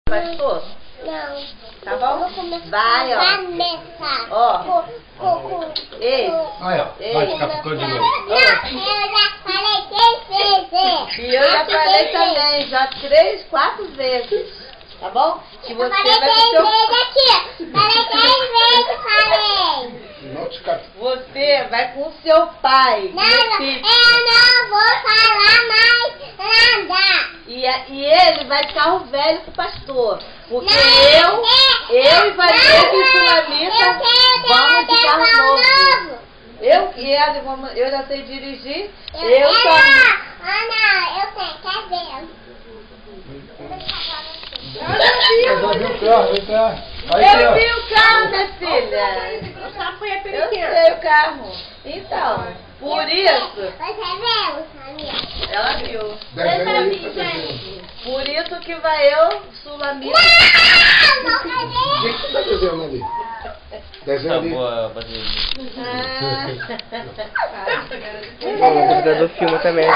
Pastor? Não. Tá bom? Vai, ó. Começar. Ó. Ei. Aí, ó. Vai ficar com de novo. Não, eu já falei 3 vezes. E eu já falei também, já 3, 4 vezes. Tá bom? Que você Falei vai 3 com seu... vezes aqui. Falei 3 vezes, falei. Você vai com o seu pai. Não, meu eu filho. não vou falar mais nada. E ele vai de carro velho pro pastor. Porque Não, eu e Vanessa e Sulamita vamos de carro novo. Eu e ela, eu já sei dirigir. Eu só... Ana, eu sei, quer ver? Eu vi o carro, minha filha. Eu sei o carro. Então, por isso... Você viu, Samir? Ela viu. Gente. Por isso que vai eu, Sulamita. Não, cadê? O que você tá desenhando ali? Desenho ali. Boa, bateria. Ah. O computador filma também.